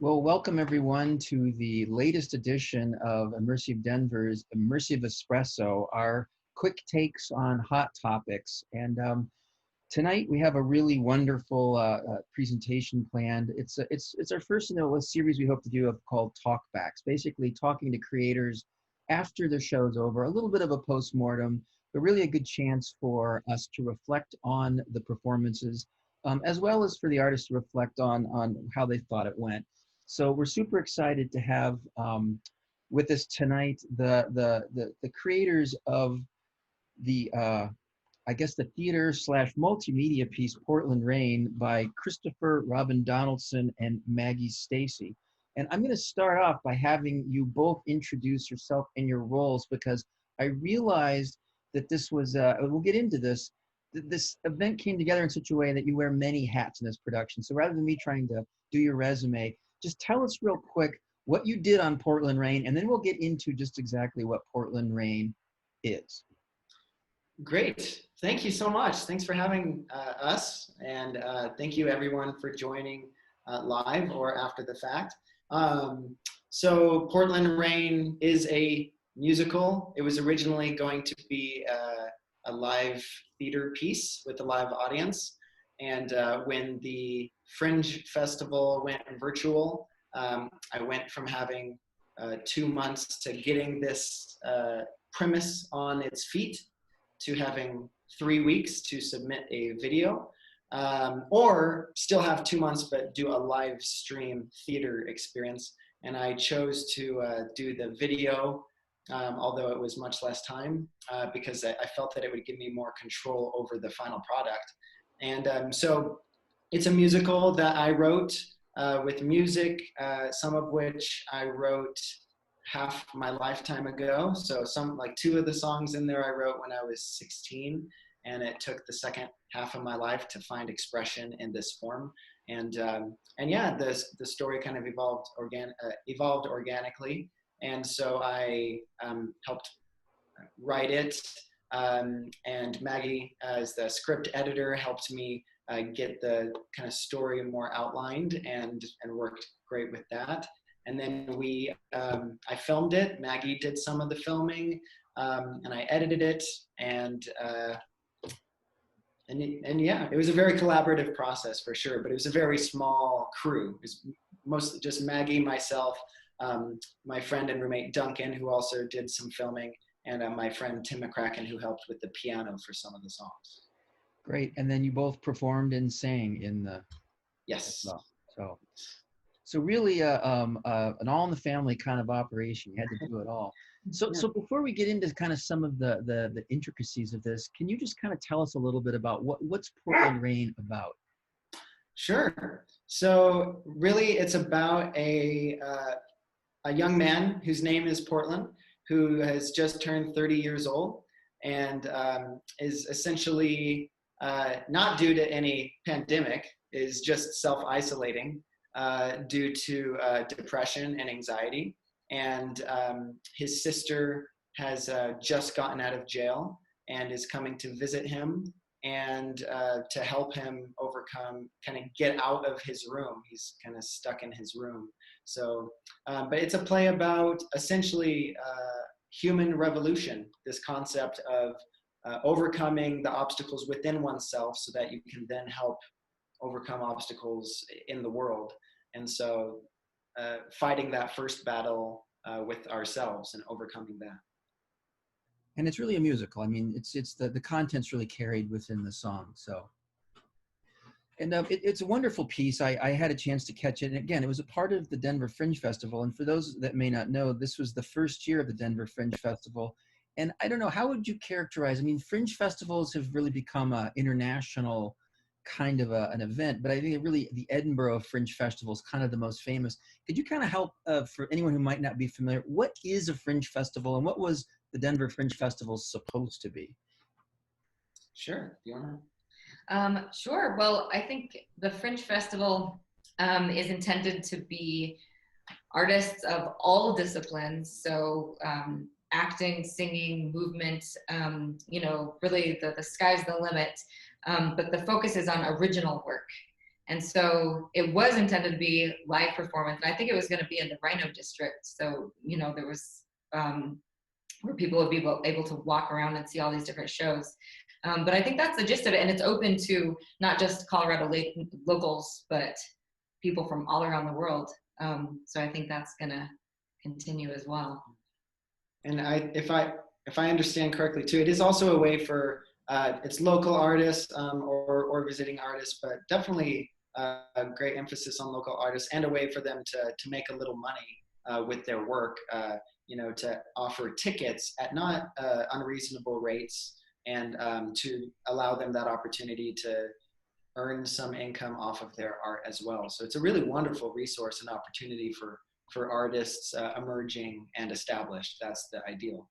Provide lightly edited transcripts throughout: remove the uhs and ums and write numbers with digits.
Well, welcome everyone to the latest edition of Immersive Denver's Immersive Espresso, our quick takes on hot topics. And tonight we have a really wonderful presentation planned. It's our first in a series we hope to do called Talkbacks, basically talking to creators after the show's over, a little bit of a postmortem, but really a good chance for us to reflect on the performances, as well as for the artists to reflect on how they thought it went. So we're super excited to have with us tonight the creators of the I guess the theater slash multimedia piece Portland Rain by Christopher Robin Donaldson and Maggie Stacy. And I'm going to start off by having you both introduce yourself and your roles, because I realized that this was, we'll get into this, this event came together in such a way that you wear many hats in this production. So rather than me trying to do your resume, just tell us real quick what you did on Portland Rain, and then we'll get into just exactly what Portland Rain is. Great. Thank you so much. Thanks for having us. And thank you everyone for joining live or after the fact. So Portland Rain is a musical. It was originally going to be a live theater piece with a live audience. And when the Fringe Festival went virtual, I went from having 2 months to getting this premise on its feet to having 3 weeks to submit a video, or still have 2 months but do a live stream theater experience. And I chose to do the video, although it was much less time, because I felt that it would give me more control over the final product. And so it's a musical that I wrote with music, some of which I wrote half my lifetime ago. So like 2 of the songs in there I wrote when I was 16, and it took the second half of my life to find expression in this form. And yeah, the story kind of evolved organically. And so I helped write it. And Maggie, as the script editor, helped me get the kind of story more outlined and worked great with that. And then I filmed it. Maggie did some of the filming, and I edited it. And yeah, it was a very collaborative process for sure. But it was a very small crew. It was mostly just Maggie, myself, my friend and roommate Duncan, who also did some filming, and my friend Tim McCracken, who helped with the piano for some of the songs. Great. And then you both performed and sang in the Yes. So really an all in the family kind of operation. You had to do it all. So before we get into kind of some of the intricacies of this, can you just kind of tell us a little bit about what's Portland Rain about? Sure. So really it's about a young man whose name is Portland, who has just turned 30 years old and is essentially not due to any pandemic, is just self-isolating due to depression and anxiety. And his sister has just gotten out of jail and is coming to visit him and to help him overcome, kind of get out of his room. He's kind of stuck in his room. So, but it's a play about essentially human revolution, this concept of overcoming the obstacles within oneself so that you can then help overcome obstacles in the world. And so fighting that first battle with ourselves and overcoming that. And it's really a musical. I mean, it's the content's really carried within the song. So, and it's a wonderful piece. I had a chance to catch it. And again, it was a part of the Denver Fringe Festival. And for those that may not know, this was the first year of the Denver Fringe Festival. And I don't know, how would you characterize, I mean, Fringe Festivals have really become an international kind of an event, but I think really the Edinburgh Fringe Festival is kind of the most famous. Could you kind of help for anyone who might not be familiar, what is a Fringe Festival and what was the Denver Fringe Festival supposed to be? Sure. Do you want to? Sure. Well, I think the Fringe Festival is intended to be artists of all disciplines. So acting, singing, movement, you know, really the sky's the limit. But the focus is on original work. And so it was intended to be live performance. And I think it was going to be in the Rhino district. So, you know, there was where people would be able to walk around and see all these different shows. But I think that's the gist of it. And it's open to not just Colorado locals, but people from all around the world. So I think that's going to continue as well. And if I understand correctly too, it is also a way for it's local artists or visiting artists, but definitely a great emphasis on local artists and a way for them to make a little money with their work. You know, to offer tickets at not unreasonable rates, and to allow them that opportunity to earn some income off of their art as well. So it's a really wonderful resource and opportunity for artists emerging and established. That's the ideal.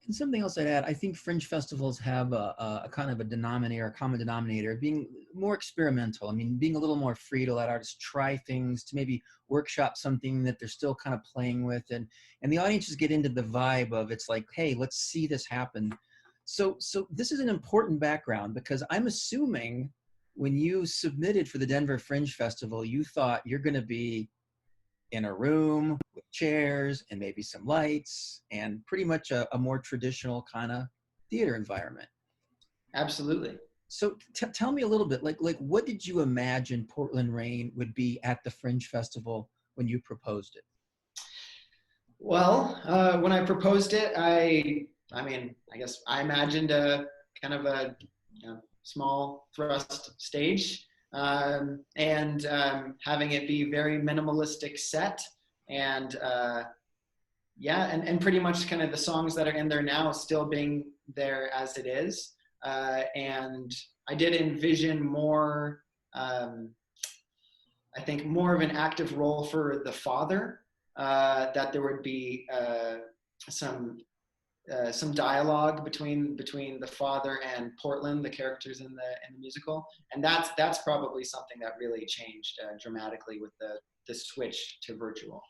And something else I'd add, I think fringe festivals have a kind of a common denominator, being more experimental. I mean, being a little more free to let artists try things, to maybe workshop something that they're still kind of playing with, and the audiences get into the vibe of, it's like, hey, let's see this happen. So this is an important background, because I'm assuming when you submitted for the Denver Fringe Festival, you thought you're going to be in a room with chairs and maybe some lights and pretty much a more traditional kind of theater environment. Absolutely. So tell me a little bit, like what did you imagine Portland Rain would be at the Fringe Festival when you proposed it? Well, when I proposed it, I guess I imagined a kind of a small thrust stage. And having it be very minimalistic set, and and pretty much kind of the songs that are in there now still being there as it is. And I did envision more, I think more of an active role for the father, that there would be some dialogue between the father and Portland, the characters in the musical, and that's probably something that really changed dramatically with the switch to virtual.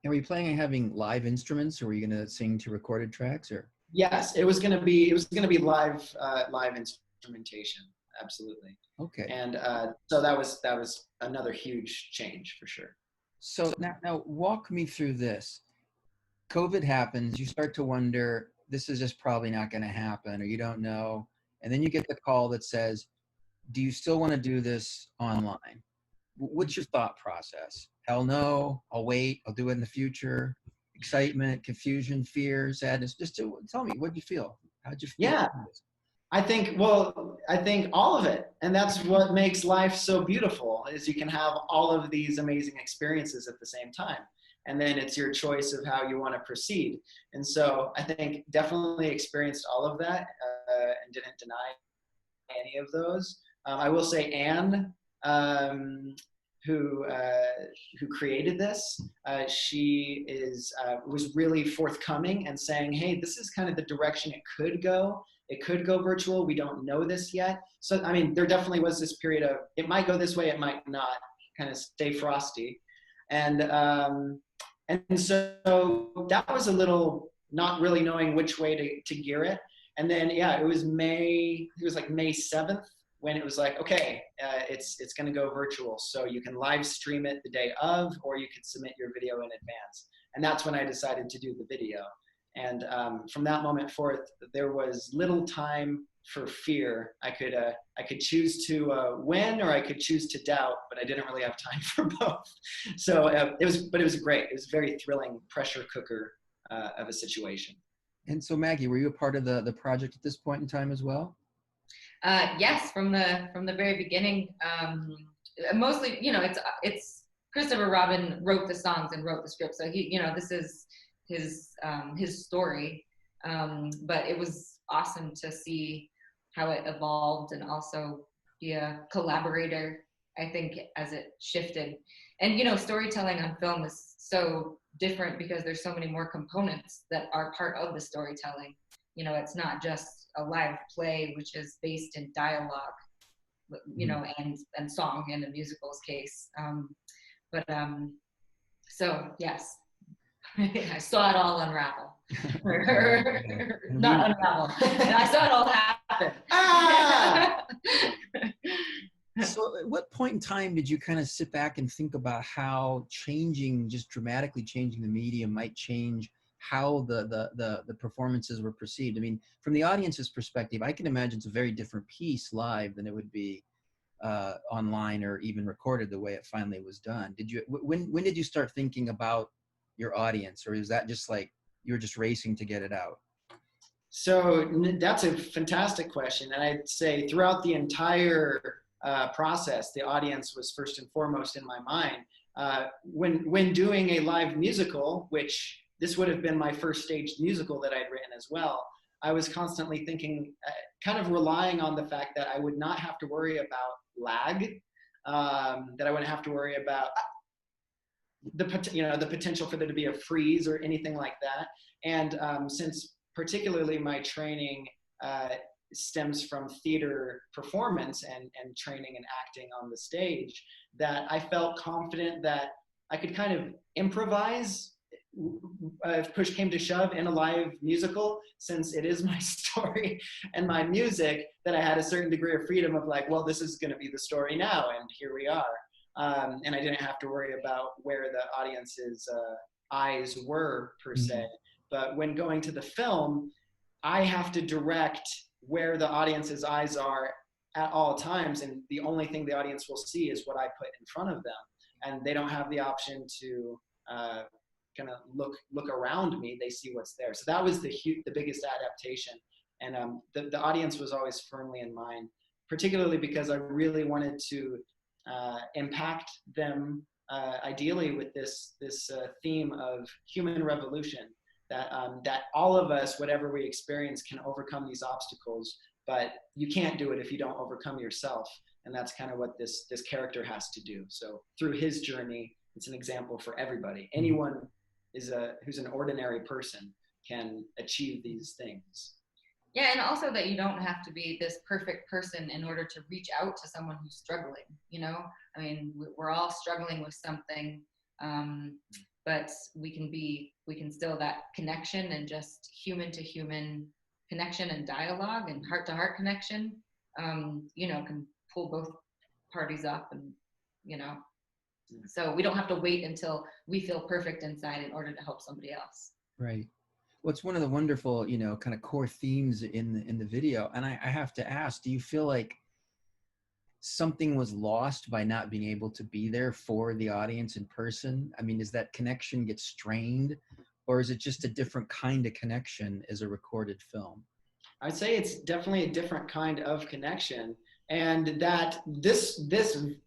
And were you planning on having live instruments, or were you going to sing to recorded tracks, or? Yes, it was going to be live instrumentation, absolutely. Okay. And so that was another huge change for sure. So now walk me through this. COVID happens, you start to wonder, this is just probably not going to happen, or you don't know. And then you get the call that says, do you still want to do this online? What's your thought process? Hell no, I'll wait, I'll do it in the future. Excitement, confusion, fear, sadness. Just tell me, what did you feel? How'd you feel? Yeah, I think all of it. And that's what makes life so beautiful, is you can have all of these amazing experiences at the same time. And then it's your choice of how you want to proceed. And so I think definitely experienced all of that and didn't deny any of those. I will say Anne, who created this, she was really forthcoming and saying, hey, this is kind of the direction it could go. It could go virtual. We don't know this yet. So, I mean, there definitely was this period of, it might go this way, it might not, kind of stay frosty. And so that was a little not really knowing which way to gear it. And then, it was May 7th when it was like, okay, it's going to go virtual. So you can live stream it the day of, or you could submit your video in advance. And that's when I decided to do the video. And from that moment forth, there was little time for fear. I could choose to win, or I could choose to doubt, but I didn't really have time for both. So it was great. It was a very thrilling pressure cooker of a situation. And so Maggie, were you a part of the project at this point in time as well? Yes, from the very beginning. Mostly, it's Christopher Robin wrote the songs and wrote the script, so this is his story. But it was awesome to see how it evolved, and also be a collaborator, I think, as it shifted. And storytelling on film is so different because there's so many more components that are part of the storytelling. It's not just a live play, which is based in dialogue, and song in the musical's case. So yes, I saw it all unravel. Not unravel. I saw it all happen. So at what point in time did you kind of sit back and think about how just dramatically changing the medium might change how the performances were perceived? I mean, from the audience's perspective, I can imagine it's a very different piece live than it would be online or even recorded the way it finally was done. When did you start thinking about your audience, or is that just like you were just racing to get it out? So that's a fantastic question. And I'd say throughout the entire process, the audience was first and foremost in my mind. When doing a live musical, which this would have been my first staged musical that I'd written as well, I was constantly thinking, kind of relying on the fact that I would not have to worry about lag, that I wouldn't have to worry about the potential for there to be a freeze or anything like that. And since particularly my training stems from theater performance and training and acting on the stage, that I felt confident that I could kind of improvise if push came to shove in a live musical, since it is my story and my music, that I had a certain degree of freedom of like, well, this is going to be the story now, and here we are. And I didn't have to worry about where the audience's eyes were per se. But when going to the film, I have to direct where the audience's eyes are at all times, and the only thing the audience will see is what I put in front of them, and they don't have the option to kind of look around me. They see what's there. So that was the biggest adaptation, and the audience was always firmly in mind, particularly because I really wanted to impact them ideally with this theme of human revolution. That all of us, whatever we experience, can overcome these obstacles, but you can't do it if you don't overcome yourself. And that's kind of what this character has to do. So through his journey, it's an example for everybody. Anyone who's an ordinary person can achieve these things. Yeah, and also that you don't have to be this perfect person in order to reach out to someone who's struggling, you know? I mean, we're all struggling with something, but we can still that connection, and just human to human connection and dialogue and heart to heart connection, can pull both parties up, and, so we don't have to wait until we feel perfect inside in order to help somebody else. Right. Well, it's one of the wonderful, kind of core themes in the video. And I have to ask, do you feel like something was lost by not being able to be there for the audience in person? I mean, does that connection get strained, or is it just a different kind of connection as a recorded film? I'd say it's definitely a different kind of connection, and that this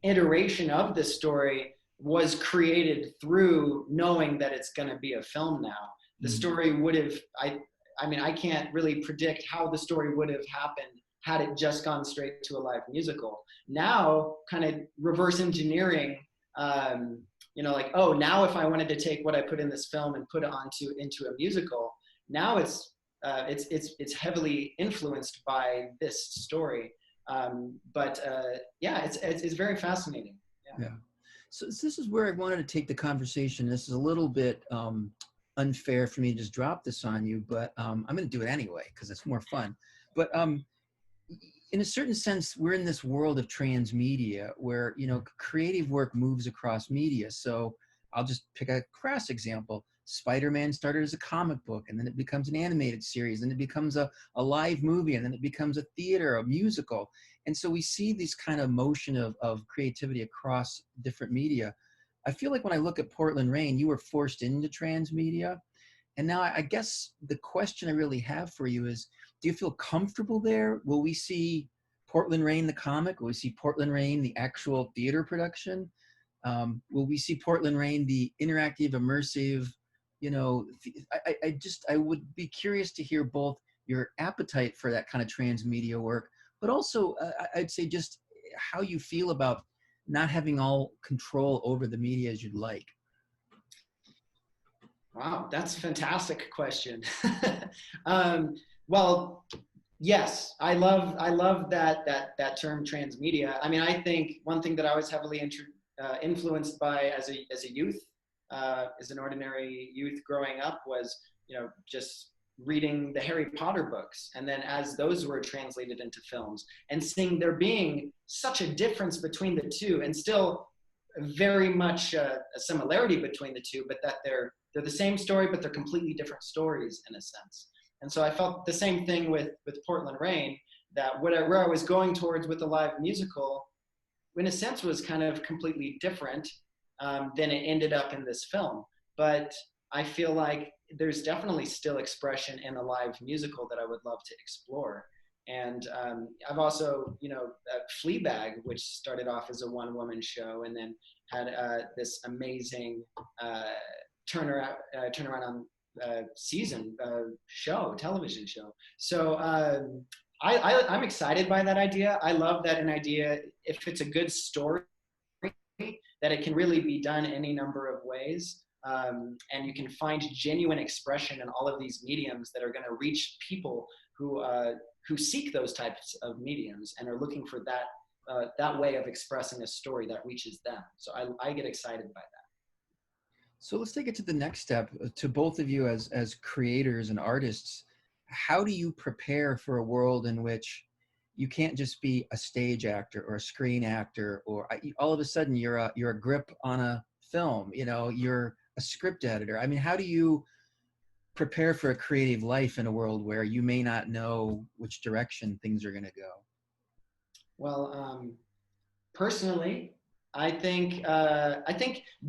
iteration of the story was created through knowing that it's going to be a film now. The story would have, I can't really predict how the story would have happened had it just gone straight to a live musical. Now, kind of reverse engineering, now if I wanted to take what I put in this film and put it into a musical, now it's heavily influenced by this story. It's very fascinating. Yeah. So this is where I wanted to take the conversation. This is a little bit unfair for me to just drop this on you, but I'm going to do it anyway because it's more fun. But in a certain sense, we're in this world of transmedia where, creative work moves across media. So I'll just pick a crass example. Spider-Man started as a comic book, and then it becomes an animated series, and it becomes a live movie, and then it becomes a theater, a musical. And so we see this kind of motion of creativity across different media. I feel like when I look at Portland Rain, you were forced into transmedia. And now I guess the question I really have for you is, do you feel comfortable there? Will we see Portland Rain, the comic? Will we see Portland Rain, the actual theater production? Will we see Portland Rain, the interactive, immersive, I would be curious to hear both your appetite for that kind of transmedia work, but also I'd say just how you feel about not having all control over the media as you'd like. Wow, that's a fantastic question. Well, yes, I love that term transmedia. I mean, I think one thing that I was heavily influenced by as a youth, as an ordinary youth growing up, was just reading the Harry Potter books, and then as those were translated into films, and seeing there being such a difference between the two, and still very much a similarity between the two, but that they're the same story, but they're completely different stories in a sense. And so I felt the same thing with Portland Rain, that where I was going towards with the live musical, in a sense, was kind of completely different than it ended up in this film. But I feel like there's definitely still expression in a live musical that I would love to explore. And I've also, Fleabag, which started off as a one-woman show and then had this amazing turnaround on television show. So I'm excited by that idea. I love that an idea, if it's a good story, that it can really be done any number of ways. And you can find genuine expression in all of these mediums that are going to reach people who seek those types of mediums and are looking for that way of expressing a story that reaches them. So I get excited by that. So let's take it to the next step. To both of you as creators and artists, how do you prepare for a world in which you can't just be a stage actor or a screen actor, or all of a sudden you're a grip on a film, you're a script editor? I mean, how do you prepare for a creative life in a world where you may not know which direction things are going to go? Well, personally, I think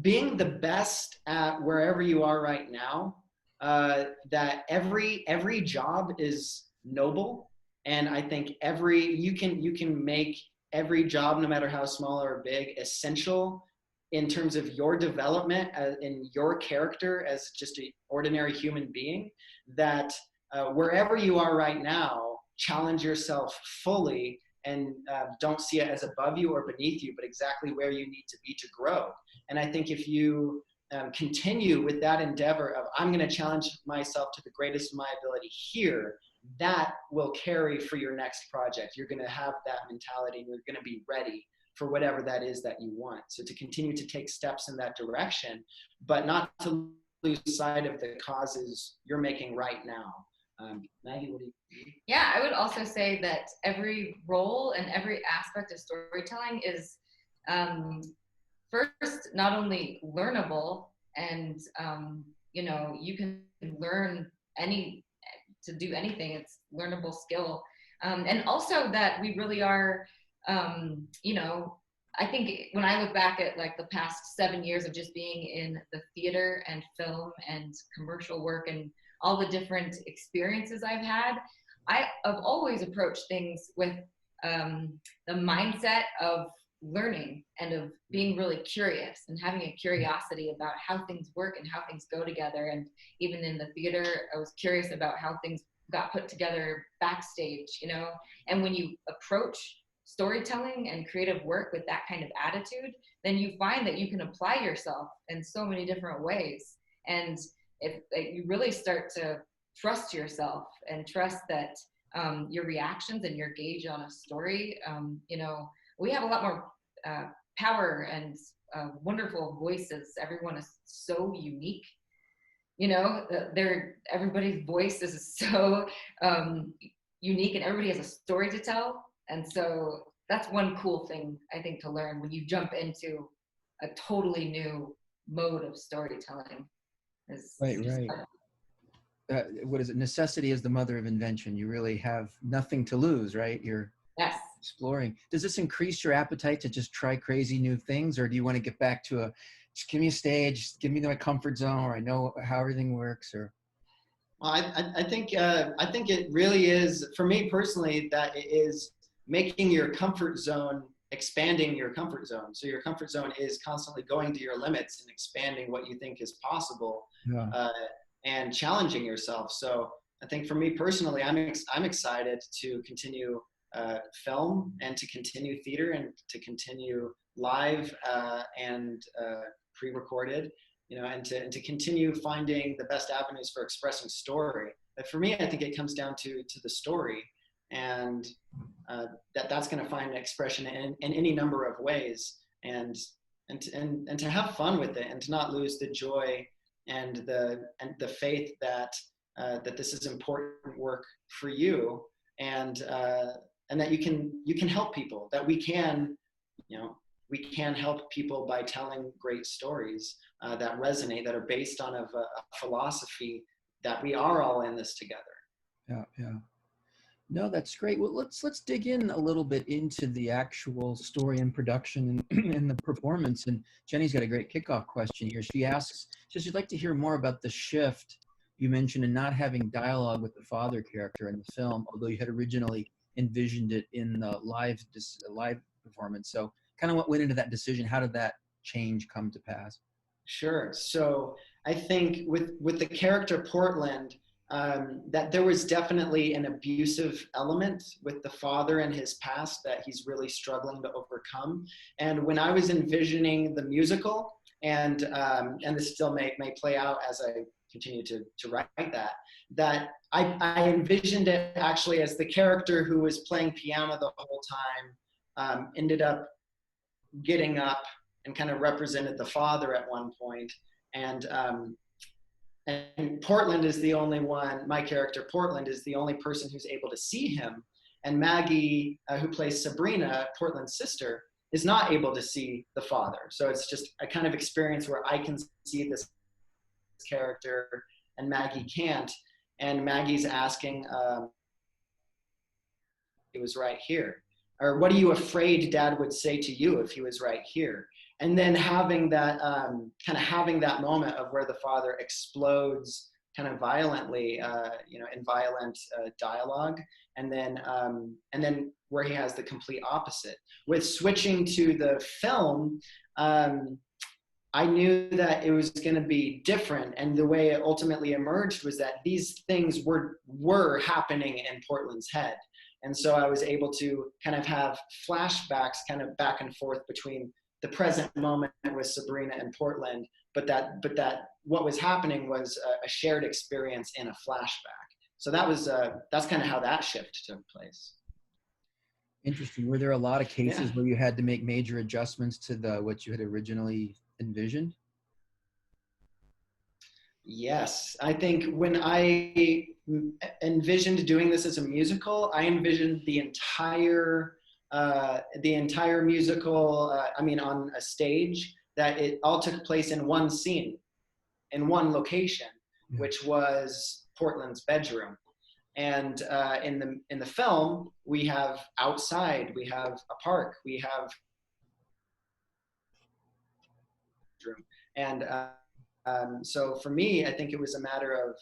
being the best at wherever you are right now, that every job is noble, and I think you can make every job, no matter how small or big, essential in terms of your development in your character as just an ordinary human being. That wherever you are right now, challenge yourself fully, and don't see it as above you or beneath you, but exactly where you need to be to grow. And I think if you continue with that endeavor of, I'm going to challenge myself to the greatest of my ability here, that will carry for your next project. You're going to have that mentality, and you're going to be ready for whatever that is that you want. So to continue to take steps in that direction, but not to lose sight of the causes you're making right now. Maggie, what do you think? Yeah, I would also say that every role and every aspect of storytelling is first not only learnable, and you can learn to do anything. It's learnable skill, and also that we really are. I think when I look back at like the past 7 years of just being in the theater and film and commercial work and all the different experiences I've had, I've always approached things with the mindset of learning and of being really curious and having a curiosity about how things work and how things go together. And even in the theater, I was curious about how things got put together backstage, and when you approach storytelling and creative work with that kind of attitude, then you find that you can apply yourself in so many different ways. And if you really start to trust yourself and trust that your reactions and your gauge on a story, we have a lot more power and wonderful voices. Everyone is so unique. Everybody's voice is so unique, and everybody has a story to tell. And so that's one cool thing I think to learn when you jump into a totally new mode of storytelling. Right. What is it? Necessity is the mother of invention. You really have nothing to lose, right? You're exploring. Does this increase your appetite to just try crazy new things, or do you want to get back to just give me a stage, just give me my comfort zone, or I know how everything works? Or well, I think it really is, for me personally, that it is making your comfort zone, expanding your comfort zone. So your comfort zone is constantly going to your limits and expanding what you think is possible, and challenging yourself. So I think for me personally, I'm excited to continue film, and to continue theater, and to continue live and pre-recorded, and to continue finding the best avenues for expressing story. But for me, I think it comes down to the story, and that's going to find expression in any number of ways, and to have fun with it, and to not lose the joy and the faith that that this is important work for you, and that you can help people, that we can, you know, we can help people by telling great stories that resonate, that are based on a philosophy that we are all in this together. Yeah, yeah. No, that's great. Well, let's dig in a little bit into the actual story and production and the performance. And Jenny's got a great kickoff question here. She asks, she'd like to hear more about the shift you mentioned in not having dialogue with the father character in the film, although you had originally envisioned it in the live performance. So kind of what went into that decision? How did that change come to pass? Sure. So I think with the character Portland, that there was definitely an abusive element with the father and his past that he's really struggling to overcome. And when I was envisioning the musical, and this still may play out as I continue to write that I envisioned it actually as the character who was playing piano the whole time ended up getting up and kind of represented the father at one point. And Portland is the only one, my character Portland is the only person who's able to see him. And Maggy, who plays Sabrina, Portland's sister, is not able to see the father. So it's just a kind of experience where I can see this character and Maggy can't. And Maggy's asking, he was right here. Or what are you afraid Dad would say to you if he was right here? And then having that having that moment of where the father explodes kind of violently, in violent dialogue, and then where he has the complete opposite. With switching to the film, I knew that it was going to be different, and the way it ultimately emerged was that these things were happening in Portland's head. And so I was able to kind of have flashbacks kind of back and forth between the present moment with Sabrina and Portland, but that what was happening was a shared experience in a flashback. So that's kind of how that shift took place. Interesting. Were there a lot of cases where you had to make major adjustments to what you had originally envisioned? Yes, I think when I envisioned doing this as a musical, I envisioned the entire musical, on a stage, that it all took place in one scene, in one location, which was Portland's bedroom. And in the film, we have outside, we have a park, we have bedroom. And so for me, I think it was a matter of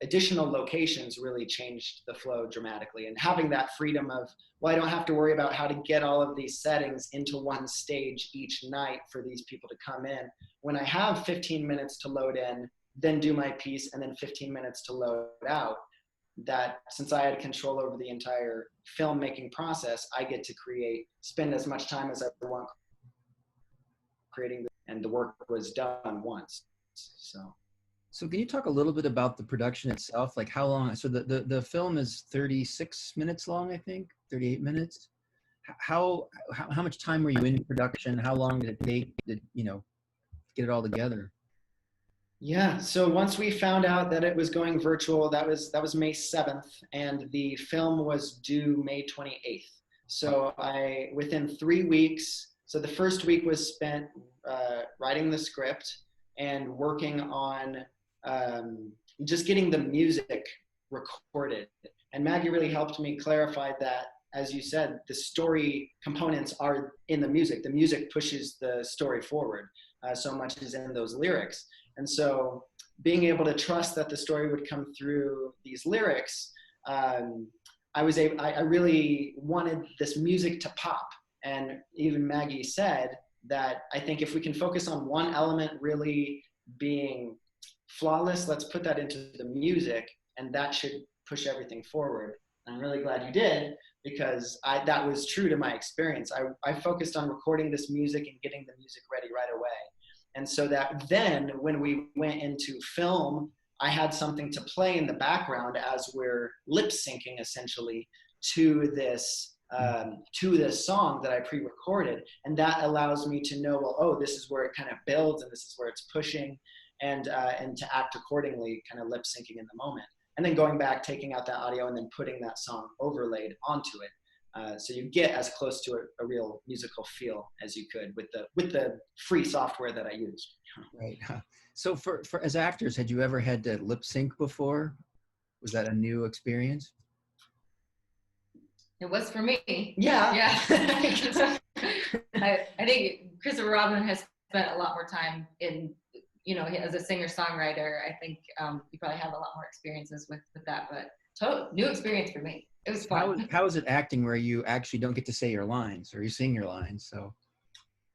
additional locations really changed the flow dramatically, and having that freedom of, well, I don't have to worry about how to get all of these settings into one stage each night for these people to come in. When I have 15 minutes to load in, then do my piece, and then 15 minutes to load out, that since I had control over the entire filmmaking process, I get to spend as much time as I want creating, and the work was done once. So can you talk a little bit about the production itself? Like how long? So the film is 36 minutes long, I think, 38 minutes. How much time were you in production? How long did it take to, get it all together? Yeah, so once we found out that it was going virtual, that was May 7th, and the film was due May 28th. So within 3 weeks, so the first week was spent writing the script and working on just getting the music recorded. And Maggy really helped me clarify that, as you said, the story components are in the music. The music pushes the story forward so much as in those lyrics. And so being able to trust that the story would come through these lyrics, I really wanted this music to pop. And even Maggy said that I think if we can focus on one element really being flawless, let's put that into the music, and that should push everything forward. And I'm really glad you did, because that was true to my experience. I focused on recording this music and getting the music ready right away. And so that then when we went into film, I had something to play in the background as we're lip syncing essentially to this song that I pre-recorded. And that allows me to know, well, oh, this is where it kind of builds and this is where it's pushing. and to act accordingly, kind of lip syncing in the moment. And then going back, taking out that audio, and then putting that song overlaid onto it. So you get as close to a real musical feel as you could with the free software that I use. Right. So for as actors, had you ever had to lip sync before? Was that a new experience? It was for me. Yeah. Yeah. I think Christopher Robin has spent a lot more time in, as a singer-songwriter. I think you probably have a lot more experiences with that, but new experience for me. It was fun. How is it acting where you actually don't get to say your lines or you sing your lines? So.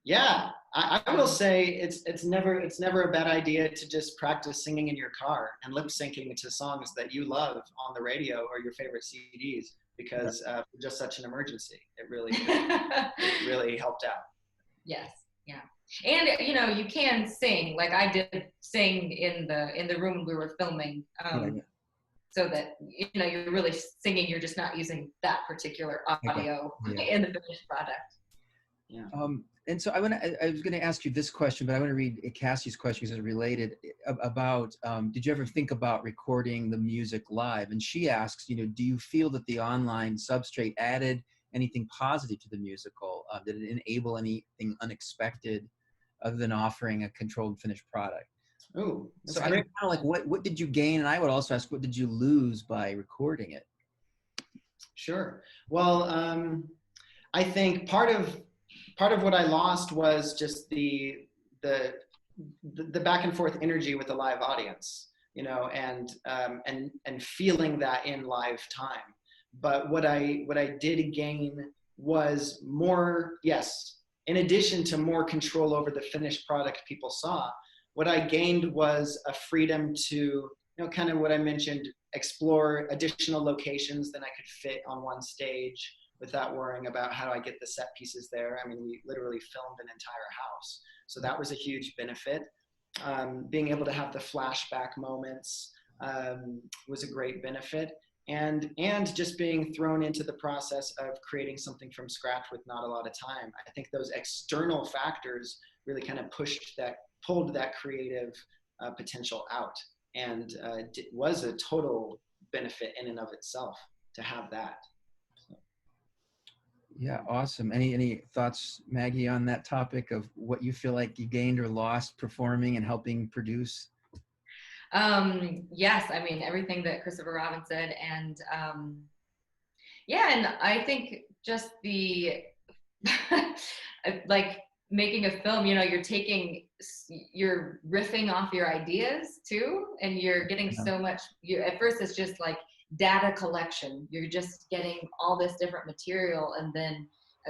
Yeah, I will say it's never a bad idea to just practice singing in your car and lip syncing to songs that you love on the radio or your favorite CDs, because for just such an emergency, it really helped out. Yes, yeah, and you can sing. Like I did sing in the room we were filming, so that you're really singing. You're just not using that particular audio in the finished product. Yeah. And so I was going to ask you this question, but I want to read Cassie's question because it's related about, did you ever think about recording the music live? And she asks, do you feel that the online substrate added anything positive to the musical? Did it enable anything unexpected other than offering a controlled finished product? Oh, so I don't know, like what did you gain? And I would also ask, what did you lose by recording it? Sure. Well, I think part of what I lost was just the back and forth energy with the live audience, and feeling that in live time. But what I did gain was more, yes, in addition to more control over the finished product people saw, what I gained was a freedom to, kind of what I mentioned, explore additional locations than I could fit on one stage, without worrying about how do I get the set pieces there. I mean, we literally filmed an entire house. So that was a huge benefit. Being able to have the flashback moments was a great benefit. And just being thrown into the process of creating something from scratch with not a lot of time. I think those external factors really kind of pulled that creative potential out. And it was a total benefit in and of itself to have that. Yeah, awesome. Any thoughts, Maggie, on that topic of what you feel like you gained or lost performing and helping produce? Yes, I mean, everything that Christopher Robin said, and and I think just the like making a film, you're riffing off your ideas too, and you're getting so much. At first, it's just like data collection. You're just getting all this different material, and then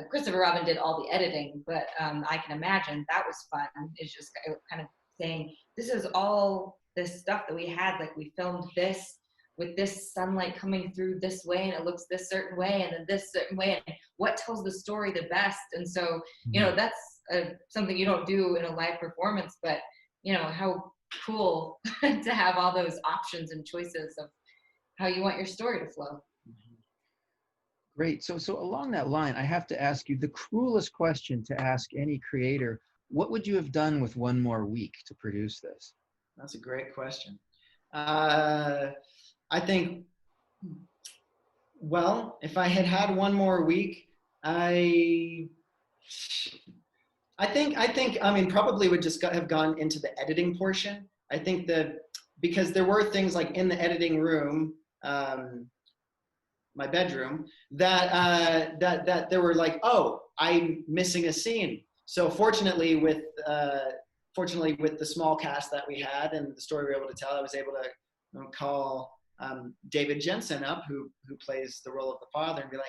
Christopher Robin did all the editing, but I can imagine that was fun. It's just kind of saying, this is all this stuff that we had, like we filmed this with this sunlight coming through this way, and it looks this certain way, and then this certain way, and what tells the story the best. And so, that's something you don't do in a live performance, but how cool to have all those options and choices of how you want your story to flow. Great. So along that line, I have to ask you the cruelest question to ask any creator. What would you have done with one more week to produce this? That's a great question. I think, well, if I had one more week, I mean, probably would just have gone into the editing portion. I think that because there were things like in the editing room, my bedroom, that there were like, oh, I'm missing a scene. So fortunately with the small cast that we had and the story we were able to tell, I was able to call David Jensen up, who plays the role of the father, and be like,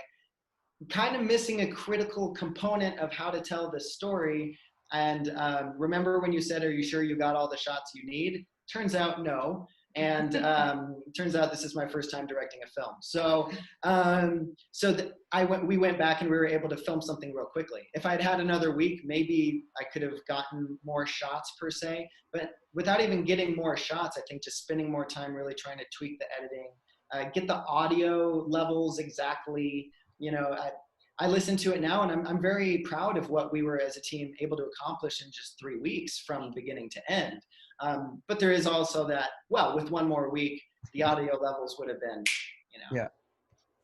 kind of missing a critical component of how to tell this story. And remember when you said, are you sure you got all the shots you need? Turns out no. And turns out this is my first time directing a film. So we went back and we were able to film something real quickly. If I'd had another week, maybe I could have gotten more shots per se, but without even getting more shots, I think just spending more time really trying to tweak the editing, get the audio levels exactly. I listen to it now, and I'm very proud of what we were as a team able to accomplish in just 3 weeks from beginning to end. But there is also that, well, with one more week, the audio levels would have been, Yeah.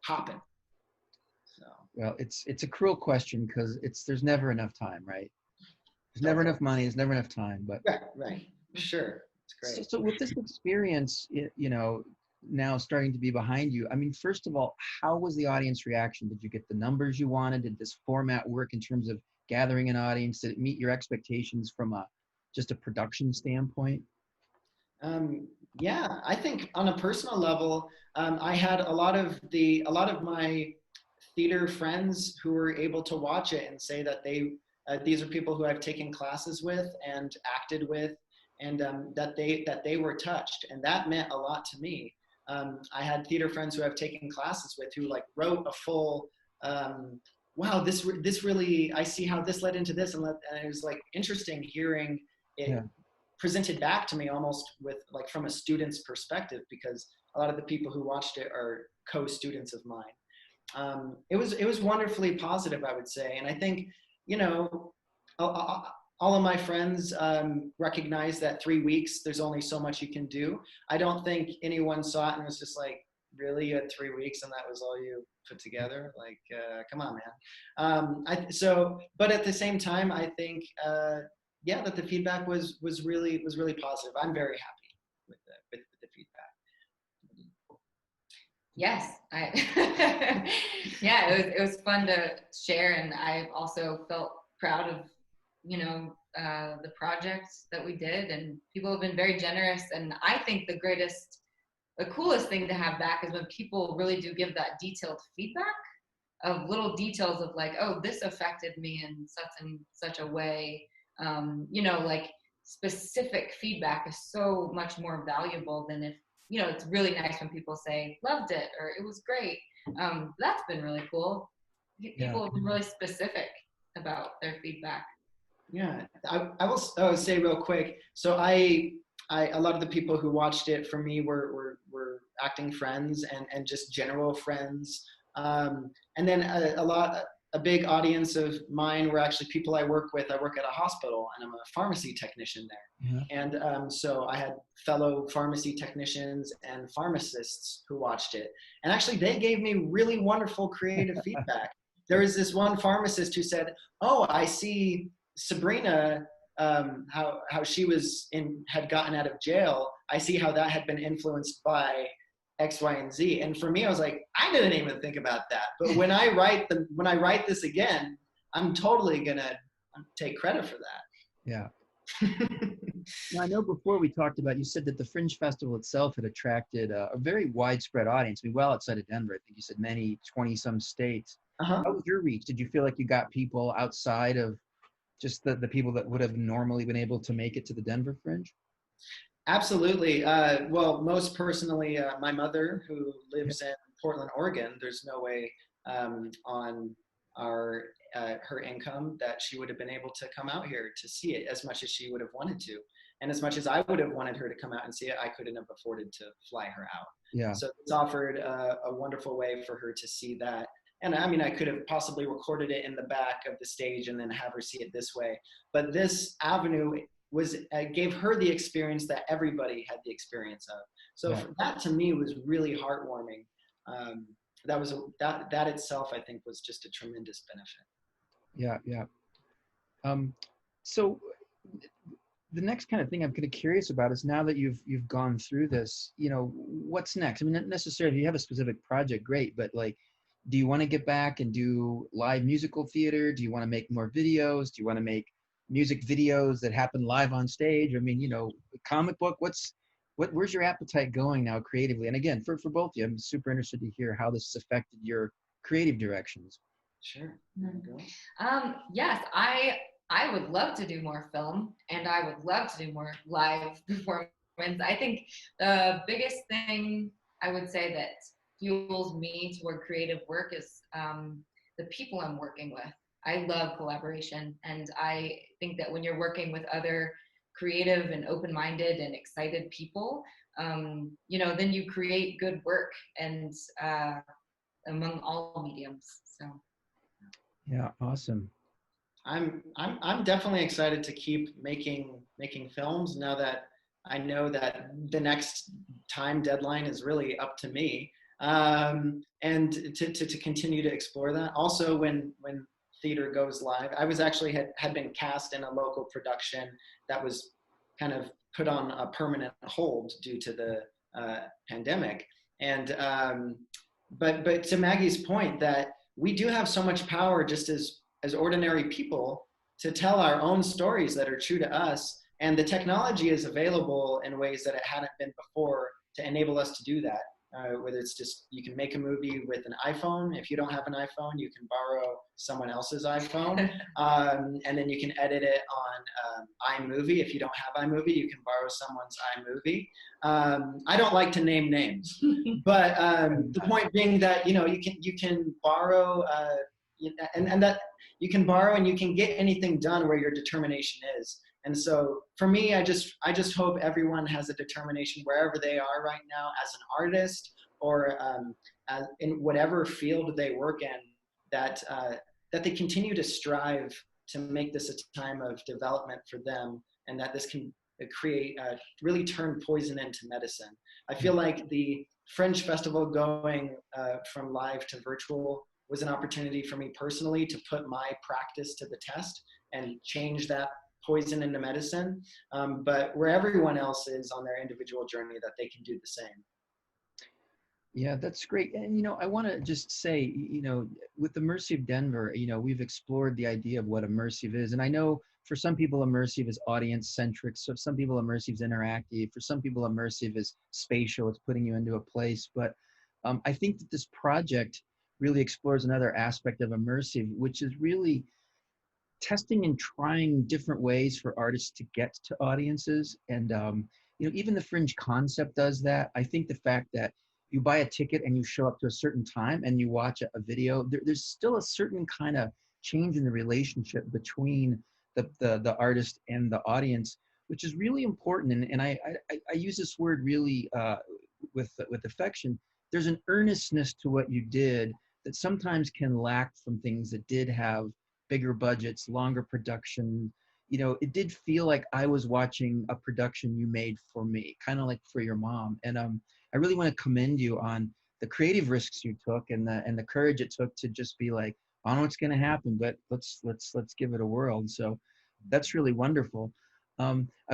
hopping. So. Well, it's a cruel question because there's never enough time, right? There's never enough money. There's never enough time. But right, sure, it's great. so with this experience, now starting to be behind you, I mean, first of all, how was the audience reaction? Did you get the numbers you wanted? Did this format work in terms of gathering an audience? Did it meet your expectations from just a production standpoint? Yeah, I think on a personal level, I had a lot of my theater friends who were able to watch it and say that these are people who I've taken classes with and acted with, and that they were touched, and that meant a lot to me. I had theater friends who I've taken classes with who like wrote a full, wow, this really, I see how this led into this, and it was like interesting hearing it presented back to me almost with like from a student's perspective, because a lot of the people who watched it are co-students of mine. It was wonderfully positive, I would say, and I think all of my friends recognize that 3 weeks, there's only so much you can do. I don't think anyone saw it and was just like, really, you had 3 weeks and that was all you put together? Like, come on, man. But at the same time, I think, that the feedback was really positive. I'm very happy with the feedback. Yes, yeah, it was fun to share, and I also felt proud of the projects that we did, and people have been very generous. And I think the coolest thing to have back is when people really do give that detailed feedback of little details of like, oh, this affected me in such and such a way. Like specific feedback is so much more valuable than if, it's really nice when people say, loved it, or it was great. That's been really cool. People have been really specific about their feedback. Yeah, I will say real quick. So a lot of the people who watched it for me were acting friends and just general friends. And then a big audience of mine were actually people I work with. I work at a hospital and I'm a pharmacy technician there. Yeah. And so I had fellow pharmacy technicians and pharmacists who watched it. And actually they gave me really wonderful creative feedback. There was this one pharmacist who said, oh, I see Sabrina, how she had gotten out of jail. I see how that had been influenced by X, Y, and Z. And for me, I was like, I didn't even think about that. But when I write this again, I'm totally gonna take credit for that. Yeah. Now, I know before we talked about, you said that the Fringe Festival itself had attracted a very widespread audience. I mean, well outside of Denver, I think you said many 20-some states. How was your reach? Did you feel like you got people outside of just the people that would have normally been able to make it to the Denver Fringe? Absolutely. Well, most personally, my mother, who lives in Portland, Oregon, there's no way on her income that she would have been able to come out here to see it as much as she would have wanted to. And as much as I would have wanted her to come out and see it, I couldn't have afforded to fly her out. Yeah. So it's offered a wonderful way for her to see that. And I mean, I could have possibly recorded it in the back of the stage and then have her see it this way. But this avenue gave her the experience that everybody had the experience of. So that to me was really heartwarming. That itself, I think, was just a tremendous benefit. Yeah. So the next kind of thing I'm kind of curious about is, now that you've gone through this, what's next? I mean, not necessarily if you have a specific project, great, but like, do you want to get back and do live musical theater? Do you want to make more videos? Do you want to make music videos that happen live on stage? I mean, comic book, where's your appetite going now creatively? And again, for both of you, I'm super interested to hear how this has affected your creative directions. Sure. Yes, I would love to do more film, and I would love to do more live performance. I think the biggest thing I would say that fuels me toward creative work is the people I'm working with. I love collaboration, and I think that when you're working with other creative and open-minded and excited people, then you create good work, and among all mediums. So yeah, awesome. I'm definitely excited to keep making films now that I know that the next time deadline is really up to me. And to continue to explore that. Also, when theater goes live, I was actually had been cast in a local production that was kind of put on a permanent hold due to the pandemic. And but to Maggie's point, that we do have so much power just as ordinary people to tell our own stories that are true to us. And the technology is available in ways that it hadn't been before to enable us to do that. Whether it's just, you can make a movie with an iPhone. If you don't have an iPhone, you can borrow someone else's iPhone. And then you can edit it on iMovie. If you don't have iMovie, you can borrow someone's iMovie. I don't like to name names, but the point being that, you can borrow, and that you can borrow and you can get anything done where your determination is. And so for me, I just hope everyone has a determination wherever they are right now as an artist, or in whatever field they work in, that they continue to strive to make this a time of development for them, and that this can create, really turn poison into medicine. I feel like the Fringe Festival going from live to virtual was an opportunity for me personally to put my practice to the test and change that poison into medicine, but where everyone else is on their individual journey, that they can do the same. Yeah, that's great. And, I want to just say, with Immersive Denver, we've explored the idea of what immersive is. And I know for some people, immersive is audience centric. So some people, immersive is interactive. For some people, immersive is spatial. It's putting you into a place. But I think that this project really explores another aspect of immersive, which is really testing and trying different ways for artists to get to audiences. And, even the Fringe concept does that. I think the fact that you buy a ticket and you show up to a certain time and you watch a video, there's still a certain kind of change in the relationship between the artist and the audience, which is really important. And I use this word really with affection. There's an earnestness to what you did that sometimes can lack from things that did have bigger budgets, longer production. It did feel like I was watching a production you made for me, kind of like for your mom. And I really want to commend you on the creative risks you took and the courage it took to just be like, I don't know what's going to happen, but let's give it a whirl. And so that's really wonderful. I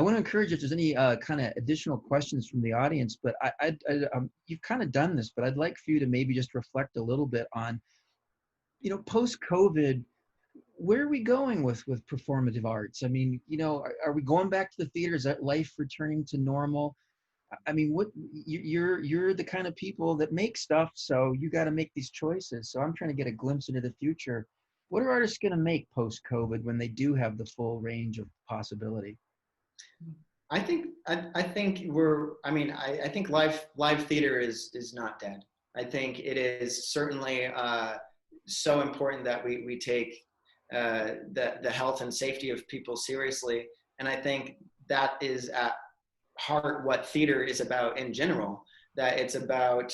want to encourage if there's any kind of additional questions from the audience, but you've kind of done this, but I'd like for you to maybe just reflect a little bit on, post-COVID, where are we going with performative arts? I mean, are we going back to the theater? Is that life returning to normal? I mean, what you're the kind of people that make stuff, so you got to make these choices. So I'm trying to get a glimpse into the future. What are artists going to make post-COVID when they do have the full range of possibility? I think live theater is not dead. I think it is certainly so important that we take the health and safety of people seriously. And I think that is at heart what theater is about in general, that it's about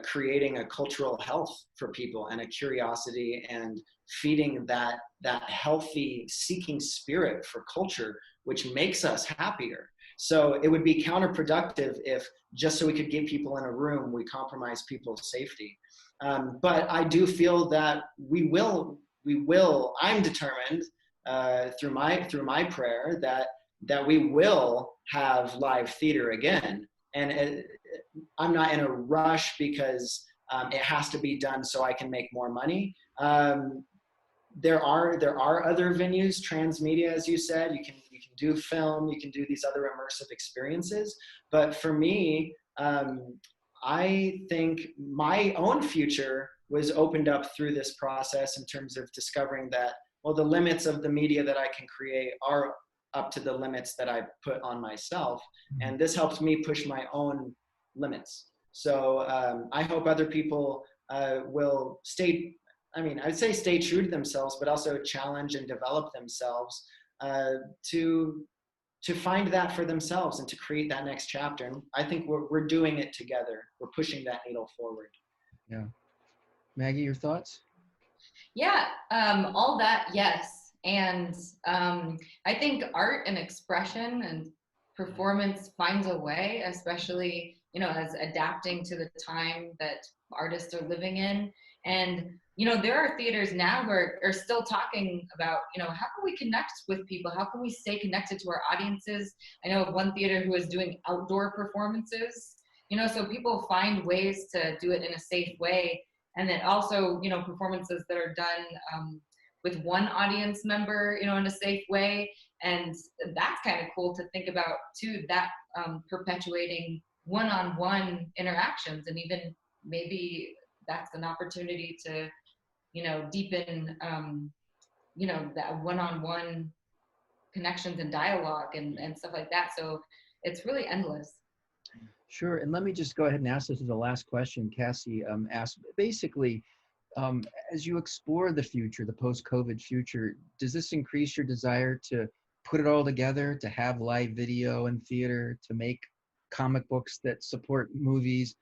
creating a cultural health for people and a curiosity and feeding that healthy seeking spirit for culture, which makes us happier. So it would be counterproductive if just so we could get people in a room, we compromise people's safety. But I do feel that we will, I'm determined through my prayer that we will have live theater again. And I'm not in a rush because it has to be done so I can make more money. There are other venues, transmedia, as you said. You can do film, you can do these other immersive experiences. But for me, I think my own future was opened up through this process in terms of discovering that, well, the limits of the media that I can create are up to the limits that I put on myself. And this helps me push my own limits. So I hope other people will I'd say stay true to themselves, but also challenge and develop themselves to find that for themselves and to create that next chapter. And I think we're doing it together. We're pushing that needle forward. Yeah. Maggie, your thoughts? Yeah, all that, yes. And I think art and expression and performance finds a way, especially, you know, as adapting to the time that artists are living in. And, you know, there are theaters now who are still talking about, you know, how can we connect with people? How can we stay connected to our audiences? I know of one theater who is doing outdoor performances, you know, so people find ways to do it in a safe way. And then also, you know, performances that are done with one audience member, you know, in a safe way. And that's kind of cool to think about too, that perpetuating one-on-one interactions, and even maybe that's an opportunity to, you know, deepen, you know, that one-on-one connections and dialogue and stuff like that. So it's really endless. Sure. And let me just go ahead and ask this as the last question Cassie asked. Basically, as you explore the future, the post-COVID future, does this increase your desire to put it all together, to have live video and theater, to make comic books that support movies?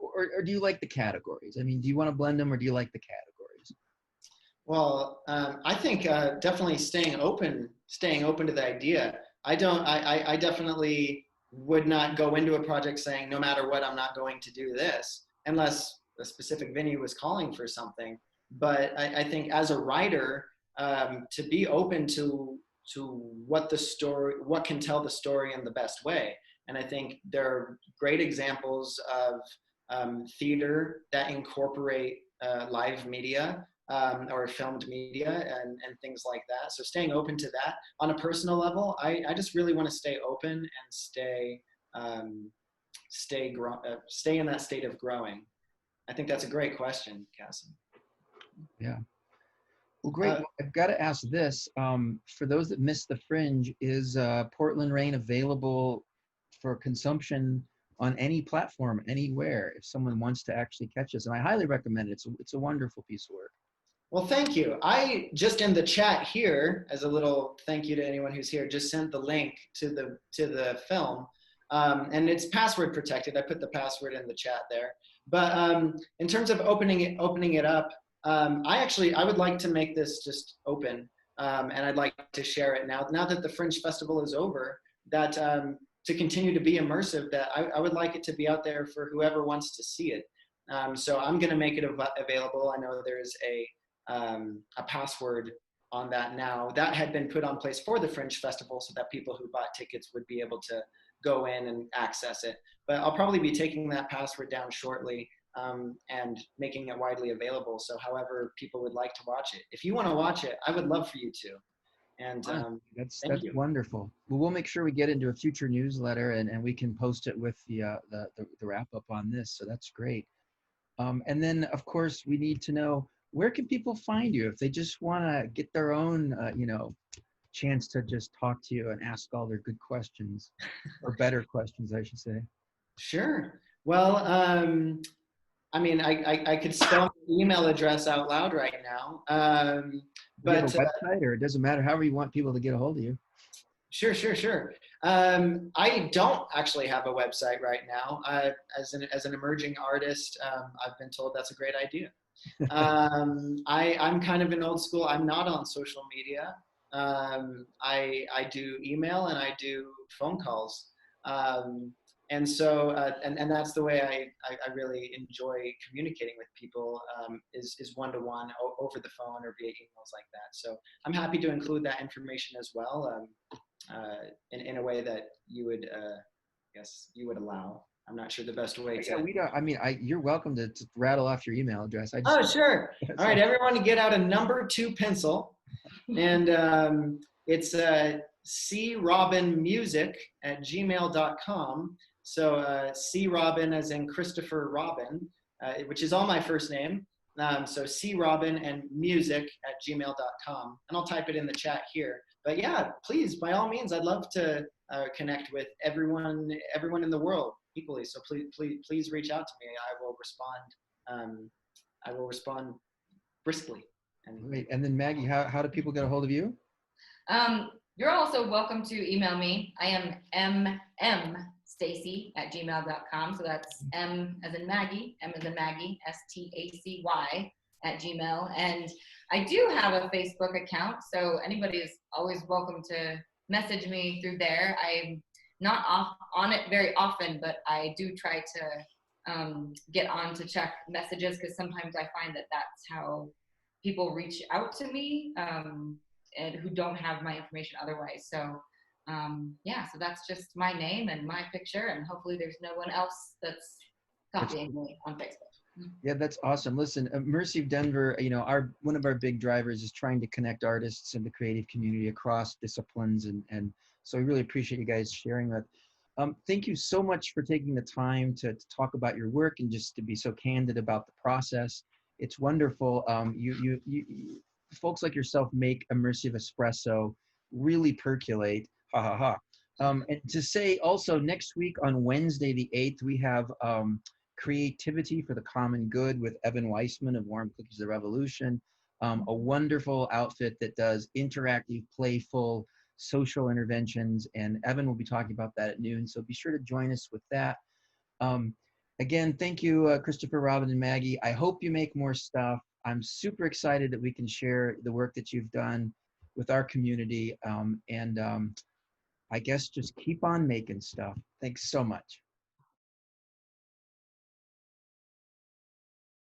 Or do you like the categories? I mean, do you want to blend them, or do you like the categories? Well, I think definitely staying open to the idea. I definitely would not go into a project saying, no matter what, I'm not going to do this, unless a specific venue was calling for something. But I think as a writer, to be open to what can tell the story in the best way. And I think there are great examples of theater that incorporate live media or filmed media and things like that. So staying open to that. On a personal level, I just really want to stay open and stay in that state of growing. I think that's a great question, Cassie. Yeah. Well, great. Well, I've got to ask this. For those that missed the Fringe, is Portland Rain available for consumption on any platform, anywhere, if someone wants to actually catch this? And I highly recommend it. It's a wonderful piece of work. Well, thank you. I just in the chat here, as a little thank you to anyone who's here, just sent the link to the film. And it's password protected. I put the password in the chat there. But in terms of opening it up, I would like to make this just open, and I'd like to share it now that the Fringe Festival is over, that to continue to be immersive, that I would like it to be out there for whoever wants to see it. So I'm going to make it available. I know there's a password on that now. That had been put on place for the Fringe Festival so that people who bought tickets would be able to go in and access it. But I'll probably be taking that password down shortly and making it widely available. So however people would like to watch it. If you want to watch it, I would love for you to. And that's wonderful. Well, we'll make sure we get into a future newsletter and we can post it with the wrap up on this. So that's great. And then of course we need to know, where can people find you if they just want to get their own, chance to just talk to you and ask all their good questions, or better questions, I should say? Sure. Well, I mean, I could spell my email address out loud right now. But do you have a website, or it doesn't matter, however you want people to get a hold of you? Sure. I don't actually have a website right now. As an emerging artist, I've been told that's a great idea. I'm kind of an old school. I'm not on social media. I do email and I do phone calls. And so, and that's the way I really enjoy communicating with people, is one-to-one over the phone or via emails like that. So I'm happy to include that information as well, in a way that you would, guess you would allow. I'm not sure the best way to. Yeah, we don't. I mean, you're welcome to rattle off your email address. Oh, sure. All right, everyone, get out a number 2 pencil, and it's crobinmusic@gmail.com. So C Robin as in Christopher Robin, which is all my first name. So C Robin and music@gmail.com, and I'll type it in the chat here. But yeah, please, by all means, I'd love to connect with everyone in the world equally. So please reach out to me. I will respond briskly. And then Maggie, how do people get a hold of you? You're also welcome to email me. I am Stacy@gmail.com. So that's M as in Maggie, M as in Maggie, STACY@gmail. And I do have a Facebook account, so anybody is always welcome to message me through there. not on it very often, but I do try to get on to check messages, because sometimes I find that that's how people reach out to me, and who don't have my information otherwise. So yeah, so that's just my name and my picture, and hopefully there's no one else that's copying me on Facebook. Yeah, that's awesome. Listen, Immersive Denver, you know, one of our big drivers is trying to connect artists and the creative community across disciplines, and so we really appreciate you guys sharing that. Thank you so much for taking the time to talk about your work and just to be so candid about the process. It's wonderful. You folks like yourself make Immersive Espresso really percolate. Ha ha ha. And to say also, next week on Wednesday the 8th, we have Creativity for the Common Good with Evan Weissman of Warm Cookies of the Revolution, a wonderful outfit that does interactive, playful, social interventions, and Evan will be talking about that at noon, so be sure to join us with that. Again, thank you, Christopher, Robin, and Maggie. I hope you make more stuff. I'm super excited that we can share the work that you've done with our community, and I guess just keep on making stuff. Thanks so much.